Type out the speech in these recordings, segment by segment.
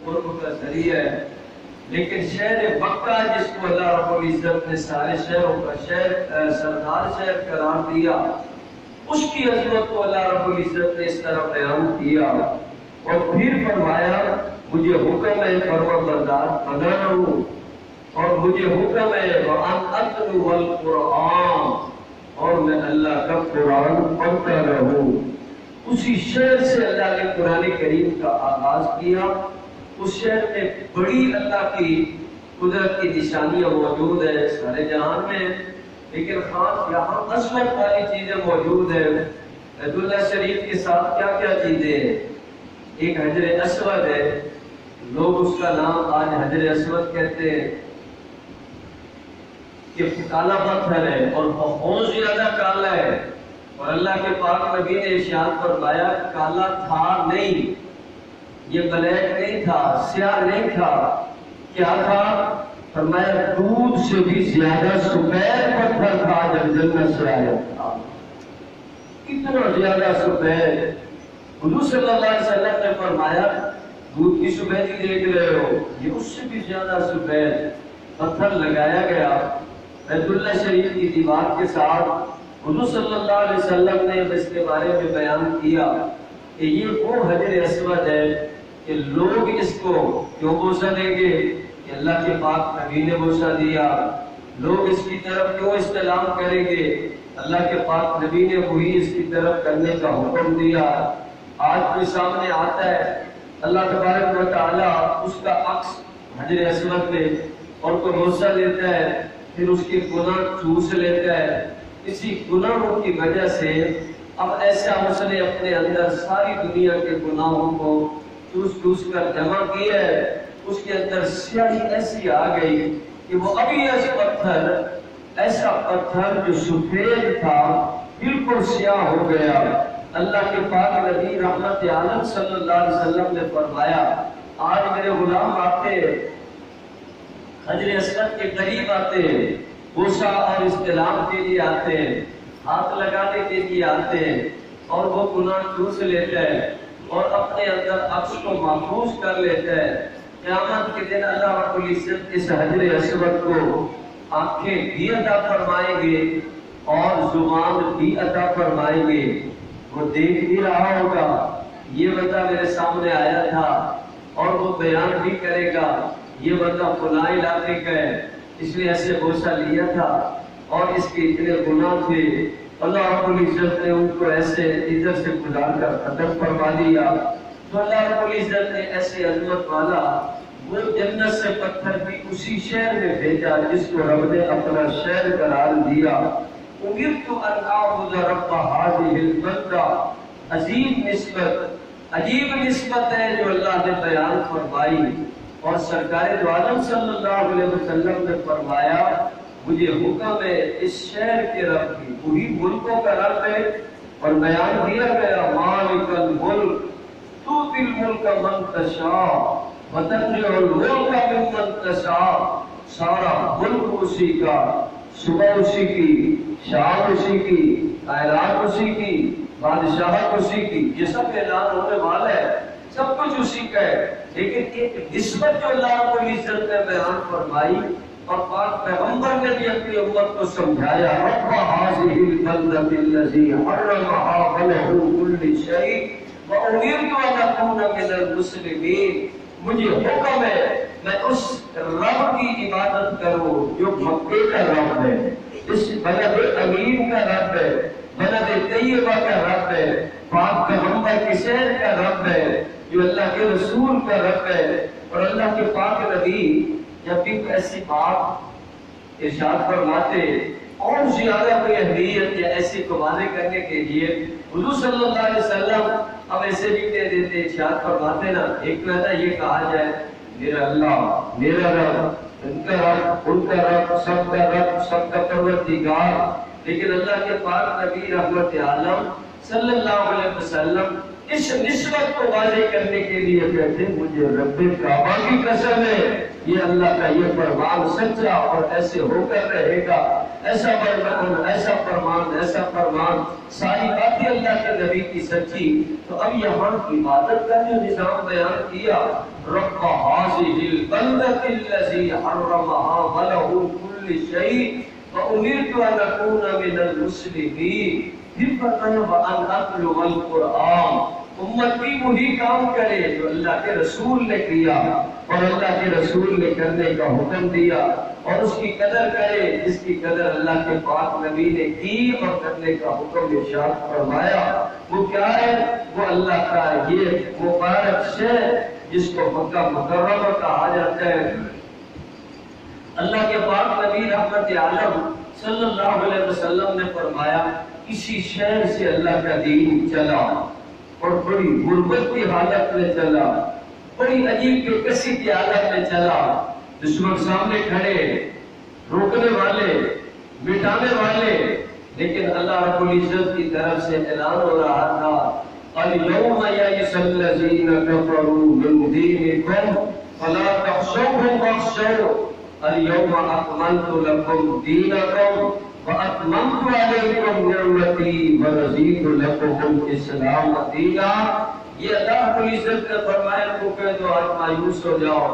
قرب کا ذریعہ ہے، لیکن شہر مکہ جس کو اللہ رب العزت نے سارے شہروں کا سردار شہر قرار دیا، اس کی عظمت کو اللہ رب العزت نے اس طرح بیان کیا اور پھر فرمایا مجھے حکم ہے فرمانبردار بنا رہوں، اور مجھے حکم ہے وَأَنْ أَتْلُوَ الْقُرْآنَ، اور میں اللہ کا قرآن پڑھتا رہوں۔ اسی شہر سے اللہ نے قرآن کریم کا آغاز کیا۔ اس شہر میں بڑی اللہ کی قدرت کی نشانیاں موجود ہیں سارے جہان میں، لیکن خاص یہاں عظمت والی چیزیں موجود ہیں۔ بیت اللہ شریف کے ساتھ کیا کیا چیزیں ہیں؟ ایک حجر اسود ہے، لوگ اس کا نام آج حجر اسود کہتے ہیں، کہ کالا پتھر ہے اور بہت زیادہ کالا ہے، اور اللہ کے پاک نبی نے ارشاد فرمایا کالا تھا نہیں، یہ بلیک نہیں تھا، سیاہ نہیں تھا، کیا تھا؟ فرمایا دودھ سے بھی زیادہ سفید پتھر تھا جب جنت سے آیا تھا۔ کتنا زیادہ سفید! حضور صلی اللہ علیہ وسلم نے فرمایا دودھ کی سفیدی دیکھ رہے ہو، یہ اس سے بھی زیادہ سفید پتھر لگایا گیا بیت اللہ شریف کی دیوار کے ساتھ۔ حضور صلی اللہ علیہ وسلم نے اس کے بارے میں بیان کیا کہ یہ وہ حجر اسود ہے کہ لوگ اس کو کیوں بوسہ دیں گے کہ اللہ کے پاک نبی نے بوسہ دیا، لوگ اس کی طرف کیوں استلام کریں گے، اللہ کے پاک نبی نے وہی اس کی طرف کرنے کا حکم دیا۔ آج کوئی سامنے آتا ہے اللہ تبارک و تعالیٰ اس کا عکس حجر اسود میں اور کو بوسہ دیتا ہے، پھر اس کی گناہ چوس لیتا ہے۔ اسی گناہوں کی وجہ سے اب ایسا اس نے اپنے اندر ساری دنیا کے گناہوں کو چوس کر جمع کیا ہے، اس کے اندر سیاہی ایسی آ گئی کہ وہ ابھی ایسا پتھر جو سفید تھا بالکل سیاہ ہو گیا۔ اللہ کے پاک نبی رحمت عالم صلی اللہ علیہ وسلم نے فرمایا آج میرے غلام آتے حجر اسود کے قریب آتے ہیں، بوسہ اور استلام کے لیے آتے ہیں، ہاتھ لگانے کے لیے آتے ہیں، اور وہ گناہ چوس لیتا ہے اور اپنے اندر عکس کو محفوظ کر لیتا ہے۔ قیامت کے دن اللہ رب العزت اس حجر اسود کو آنکھیں بھی عطا فرمائیں گے اور زبان بھی عطا فرمائیں گے۔ وہ دیکھ بھی رہا ہوگا یہ بندہ میرے سامنے آیا تھا، اور وہ بیان بھی کرے گا یہ بندہ فلاں علاقے کا ہے، اس لیے ایسے بوسہ لیا تھا اور اس کے اتنے گناہ تھے، اللہ رب العزت نے ان کو ایسے ادھر سے گزار کر ختم فرما دیا۔ تو اللہ رب العزت نے ایسے عظمت والا وہ جنت سے پتھر بھی اسی شہر میں بھیجا جس کو رب نے اپنا شہر قرار دیا۔ امرت ان اعبد رب هذه البلدہ، عجیب نسبت ہے جو اللہ نے بیان فرمائی، اور سرکار دو عالم صلی اللہ علیہ وسلم نے فرمایا مجھے حکم ہے اس شہر کے رب کی، وہی ملکوں کا رب ہے، اور بیان دیا گیا مالک الملک تؤتی الملک من تشاء وتنزع الملک ممن تشاء، سارا ملک اسی کا، صبح اسی کی، شام اسی کی، خیرات اسی کی، بادشاہت اسی کی، یہ سب اعلان ہونے والا ہے، سب کچھ اسی کا ہے۔ لیکن ایک نسبت جو اللہ رب العزت نے بیان فرمائی اور پاک پیغمبر نے بھی اپنی امت کو سمجھایا رب هذه البلدة الذي حرمها فله كل شيء وأمرت أن أكون من المسلمين، مجھے حکم ہے میں اس رب کی عبادت کروں جو مکے کا رب ہے، اس بلد امین کا رب ہے، بلد طیبہ کا رب ہے، پاک پیغمبر کی شہر کا رب ہے، جو اللہ کے رسول کا رب ہے۔ اور اللہ کے پاک نبی جب بھی ایسی بات ارشاد فرماتے اور زیادہ کوئی اہمیت یا ایسی قبالے کرنے کے لیے حضور صلی اللہ علیہ وسلم اب ایسے بھی کہہ دیتے، ارشاد فرماتے نا، ایک کہتا یہ کہا جائے میرا اللہ، میرا رب، ان کا رب، ان کا رب، سب کا رب، سب کا پروردگار، لیکن اللہ کے پاک نبی رحمت عالم صلی اللہ علیہ وسلم اس نسبت کو واضح کرنے کے لیے کہتے مجھے رب کعبہ کی قسم ہے یہ اللہ کا یہ فرمان سچا اور ایسے ہو کر رہے گا۔ ایسا فرمان، ایسا فرمان، ایسا فرمان، ساری باتیں اللہ کے نبی کی سچی۔ تو اب یہاں عبادت کا جو نظام بیان کیا، رب هذه البلدة الذي حرمها وله كل شيء وأمرت أن أكون من المسلمين، پھر فرمایا وأن أتلو القرآن، امت بھی وہی کام کرے جو اللہ کے رسول نے کیا اور اللہ کے رسول نے کرنے کا حکم دیا، اور اس کی قدر کرے جس کی قدر اللہ کے پاک نبی نے کی اور کرنے کا حکم ارشاد فرمایا۔ وہ کیا ہے؟ وہ اللہ کا یہ مبارک شہر جس کو مکہ مکرمہ کہا جاتا ہے۔ اللہ کے پاک نبی رحمت عالم صلی اللہ علیہ وسلم نے فرمایا کسی شہر سے اللہ کا دین چلا اور بڑی غربت کی حالت میں چلا، بڑی عجیب بے کسی کی حالت میں چلا، دشمن سامنے کھڑے، روکنے والے، مٹانے والے، لیکن اللہ رب العزت کی طرف سے اعلان ہو رہا تھا اليوم یئس الذین کفروا من دینکم فلا تخشوهم واخشون اليوم اکملت لکم دینکم وَأَتْمَمْتُ عَلَيْكُمْ نِعْمَتِي وَرَضِيتُ لَكُمُ الْإِسْلَامَ دِينًا۔ یہ اللہ رب العزت نے فرمایا کو کہ تو آج مایوس ہو جاؤ،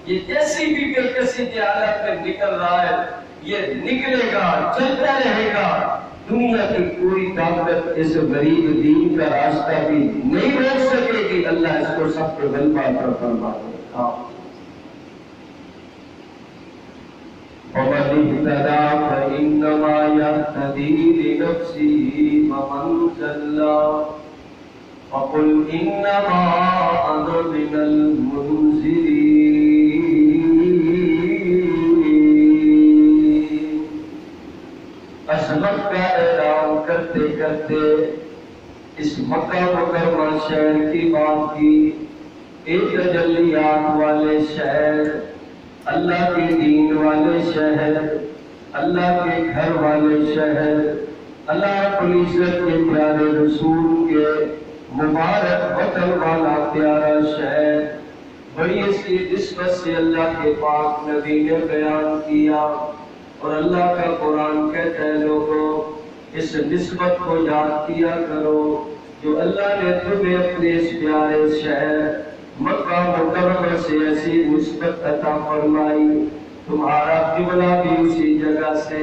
یہ جیسی بھی بے کسی کی حالت میں نکل رہا ہے یہ نکلے گا، چلتا رہے گا، دنیا کی کوئی طاقت اس غریب دین کا راستہ بھی نہیں روک سکے گی، اللہ اس کو سب کے غلبہ پر فرما دے گا۔ وَمَنِ اهْتَدَىٰ فَإِنَّمَا يَهْتَدِي لِنَفْسِهِ وَمَن ضَلَّ فَقُلْ إِنَّمَا أَنَا مِنَ الْمُنذِرِينَ۔ عظمت کا اعلان کرتے کرتے اس مکہ مکرمہ شہر کی بات کی، ایک تجلیات والے شہر، اللہ کے دین والے شہر، اللہ کے گھر والے شہر، اللہ رب العزت کے پیارے رسول کے مبارک وطن والا پیارا شہر، بڑی اس کی نسبت سے اللہ کے پاک نبی نے بیان کیا، اور اللہ کا قرآن کہتا ہے لوگوں اس نسبت کو یاد کیا کرو جو اللہ نے تمہیں اپنے اس پیارے شہر مکہ مکرمہ سے ایسی نسبت عطا فرمائی۔ تمہارا قبلہ بھی اسی جگہ سے،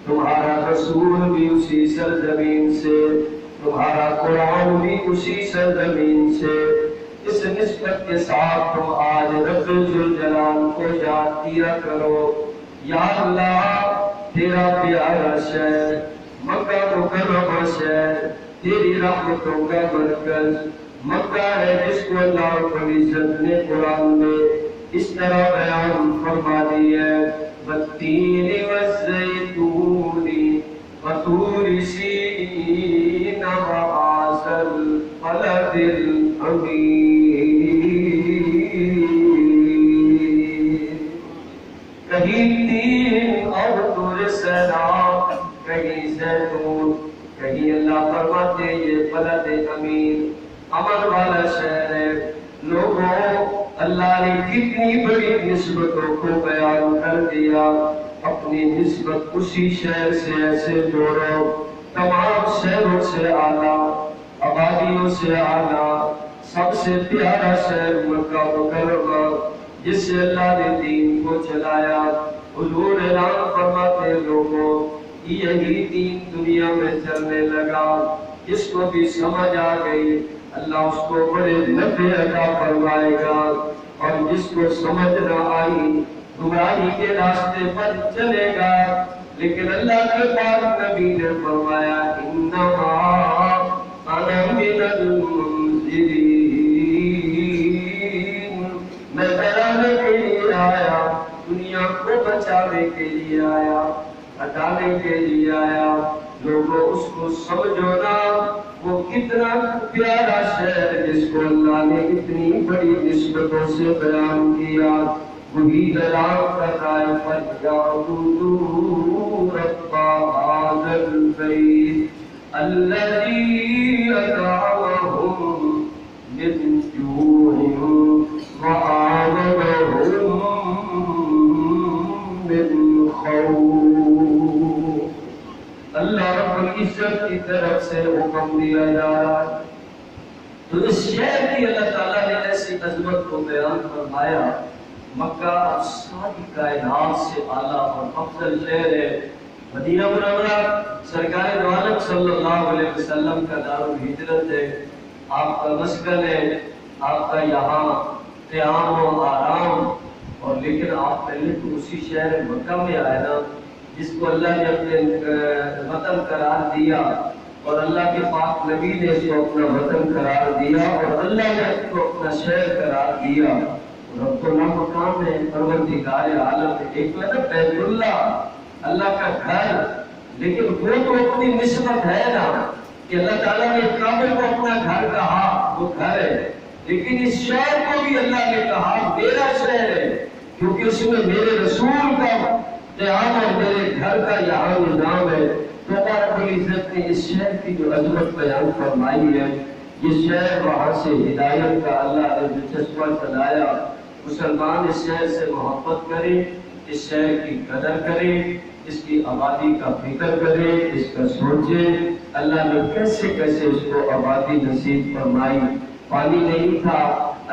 تمہارا رسول بھی اسی سرزمین سے، تمہارا قرآن بھی اسی سرزمین سے، اس نسبت کے ساتھ تم آج رب ذوالجلال کو یاد کیا کرو۔ یا اللہ تیرا پیارا شہر مکہ مکرمہ شہر تیری رحمتوں کا مرکز مکہ ہے، جس کو اللہ رب العزت نے قرآن میں اس طرح بیان فرما دی ہے وَالتِّينِ وَالزَّيْتُونِ وَطُورِ سِينِينَ وَهَٰذَا الْبَلَدِ الْأَمِينِ۔ کہیں تین اور طور سینا، کہیں زیتون، کہیں اللہ فرماتے یہ بلد امین، امن والا شہر ہے۔ لوگوں اللہ نے کتنی بڑی نسبتوں کو بیان کر دیا، اپنی نسبت اسی شہر سے ایسے جوڑو، تمام شہروں سے اعلیٰ، آبادیوں سے اعلیٰ، سب سے پیارا شہر مکہ مکرمہ جس سے اللہ نے دین کو چلایا۔ حضور اعلان فرماتے لوگوں یہی دین دنیا میں چلنے لگا، جس کو بھی سمجھ آ گئی اللہ اس کو بڑے نفع عطا فرمائے گا، اور جس کو سمجھ نہ آئی گمراہی کے راستے پر چلے گا۔ لیکن اللہ کے پاک نبی نے فرمایا انما انا من المنذرین، میں ڈرانے کے لیے آیا، دنیا کو بچانے کے لیے آیا، ہٹانے کے لیے آیا۔ لوگوں اس کو سمجھو نا، وہ کتنا پیارا شہر جس کو اللہ نے اتنی بڑی نسبتوں سے بیان کیا، وہی اعلان کر رہا ہے فَلْيَعْبُدُوا رَبَّ هَٰذَا الْبَيْتِ الَّذِي أَطْعَمَهُم مِّن جُوعٍ وَآمَنَهُم مِّن خَوْفٍ۔ العزت کی طرف سے حکم دیا جا رہا ہے۔ تو اس شہر کی اللہ تعالیٰ نے ایسی عظمت کو بیان فرمایا۔ مکہ اب ساری کائنات سے اعلیٰ اور افضل شہر ہے۔ مدینہ منورہ سرکار دو عالم صلی اللہ علیہ وسلم کا دار الہجرت ہے، آپ کا مسکن ہے، آپ کا یہاں قیام و آرام۔ اور لیکن آپ پہلے تو اسی شہر مکہ میں آئے نا جس کو اللہ نے اپنے وطن قرار دیا، اور اللہ کے پاک نبی نے اس کو اپنا وطن قرار دیا، اور اللہ نے اس کو اپنا شہر قرار دیا۔ رب اللہ مقام ہے، پروردگار عالم ہے، ایک مطلب بیت اللہ، اللہ کا گھر، لیکن وہ تو اپنی نسبت ہے نا کہ اللہ تعالیٰ نے کعبے کو اپنا گھر کہا، وہ گھر ہے، لیکن اس شہر کو بھی اللہ نے کہا میرا شہر ہے، کیونکہ اس میں میرے رسول کا قیام اور میرے گھر کا یہاں نظام ہے۔ تو اللہ رب العزت نے اس شہر کی جو عظمت بیان فرمائی ہے، یہ شہر وہاں سے ہدایت کا اللہ نے دلچسپہ چلایا۔ مسلمان اس شہر سے محبت کرے، اس شہر کی قدر کرے، اس کی آبادی کا فکر کرے، اس کا سوچے اللہ نے کیسے کیسے اس کو آبادی نصیب فرمائی۔ پانی نہیں تھا،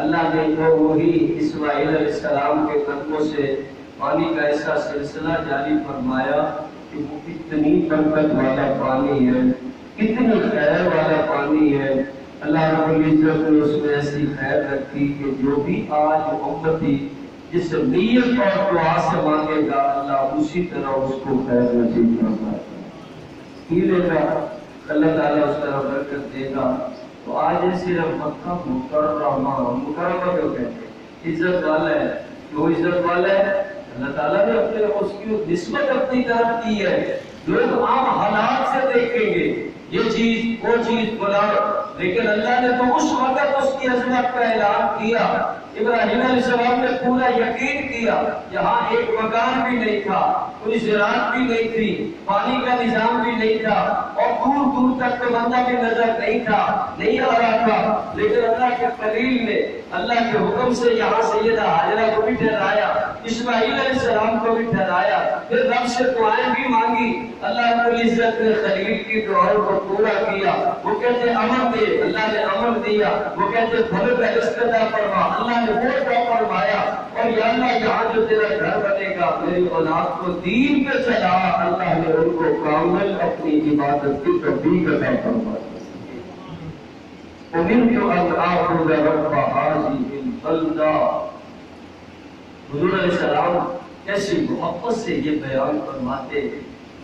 اللہ نے تو وہی اسماعیل علیہ السلام کے قدموں سے پانی کا ایسا سلسلہ جاری فرمایا کہ وہ کتنی برکت والا پانی ہے، کتنی خیر والا پانی ہے۔ اللہ رب العزت نے اس میں ایسی خیر رکھی کہ جو بھی آج امتی جس نیت اور دعا سے مانگے گا اللہ اسی طرح اس کو خیر نصیب فرمائے گا، پیلے گا اللہ تعالیٰ اس طرح برکت دے گا۔ تو آج صرف مکہ مکرمہ، مکرمہ کیوں کہتے ہیں؟ عزت والا ہے، کیوں عزت والا ہے؟ اللہ تعالیٰ نے اپنے اس کی نسبت اپنی طرف کی ہے۔ لوگ عام حالات سے دیکھیں گے یہ چیز وہ چیز بلا، لیکن اللہ نے تو اس وقت اس کی عظمت کا اعلان کیا۔ ابراہیم علیہ السلام نے پورا یقین کیا، یہاں ایک مکان بھی نہیں تھا، کوئی زراعت بھی نہیں تھی، پانی کا نظام بھی نہیں تھا، اور دور دور تک تو بندہ بھی نظر نہیں تھا، نہیں آ رہا تھا، لیکن اللہ کے خلیل نے اللہ کے حکم سے یہاں سیدہ ہاجرہ کو بھی ٹھہرایا، اسماعیل علیہ السلام کو بھی ٹھہرایا، پھر رب سے دعائیں بھی مانگی۔ اللہ رب العزت نے خلیل کی دعاؤں کو پورا کیا۔ وہ کہتے امن دے، اللہ نے امن دیا۔ وہ کہتے پھل کا رزق عطا فرما، اللہ نے وہ عطا فرمایا۔ اور یا اللہ یہاں جو تیرا گھر بنے گا میری اولاد کو دین پہ چلا، اللہ نے ان کو کامل اپنی عبادت کی توفیق عطا فرمائی۔ امرت ان اعبد رب هذه البلدہ۔ حضور علیہ السلام کیسی محبت سے یہ بیان فرماتے،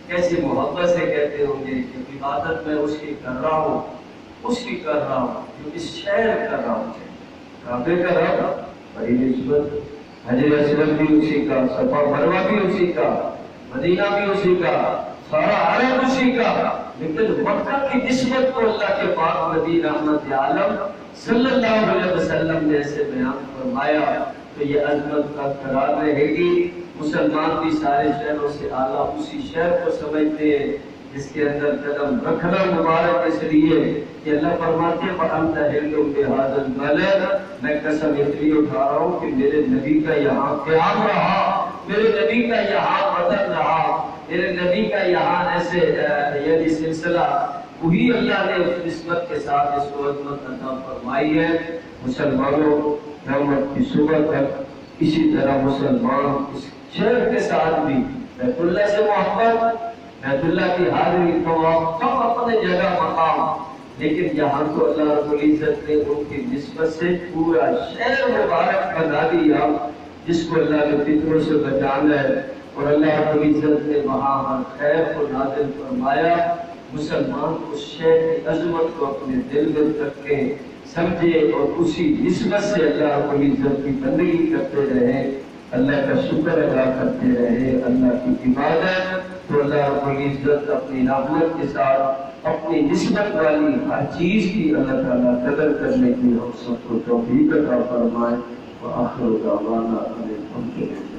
کیسی محبت سے کہتے ہوں گے کہ عبادت میں اس کی کر رہا ہوں، اس کی کر رہا ہوں جو اس شہر کر رہا ہوں۔ کعبے کا رب بڑی نسبت، حجر اسود بھی اسی کا، صفا مروہ بھی اسی کا، مدینہ بھی اسی کا، سارا عرب اسی کا، لیکن مکہ کی نسبت کو اللہ کے پاک نبی رحمت عالم صلی اللہ علیہ وسلم نے ایسے بیان فرمایا تو یہ عظمت کا قرار رہے گی۔ مسلمان بھی سارے شہروں سے اعلیٰ اسی شہر کو سمجھتے ہیں جس کے اندر قدم رکھنا مبارک اس لیے کہ اللہ فرماتے ہیں وَأَنْتَ حِلٌّ بِهَٰذَا الْبَلَدِ، میں قسم اس لیے اٹھا رہا ہوں کہ میرے نبی کا یہاں قیام رہا، میرے نبی کا یہاں وطن رہا، میرے نبی کا یہاں ایسے یعنی سلسلہ، وہی اللہ نے اس نسبت کے ساتھ اس کو عظمت عطا فرمائی ہے۔ مسلمانوں قیامت کی صبح تک اسی طرح مسلمان اس شہر کے ساتھ بھی بیت اللہ سے محبت، بیت اللہ کی حاضری طواف سب اپنے جگہ مقام، لیکن یہاں تو اللہ رب العزت نے ان کی نسبت سے پورا شہر مبارک بنا دیا جس کو اللہ نے فتنوں سے بچانا ہے، اور اللہ رب العزت نے وہاں ہر خیر کو نازل فرمایا۔ مسلمان اس شہر کی عظمت کو اپنے دل میں رکھے سمجھے اور اسی نسبت سے اللہ رب العزت کی بندگی کرتے رہے، اللہ کا شکر ادا کرتے رہے، اللہ کی عبادت، تو اللہ رب العزت اپنی رحمت کے ساتھ اپنی نسبت والی ہر چیز کی اللہ تعالیٰ قدر کرنے کی ہم سب کو توفیق عطا فرمائے۔ وآخر دعوانا الحمدللہ۔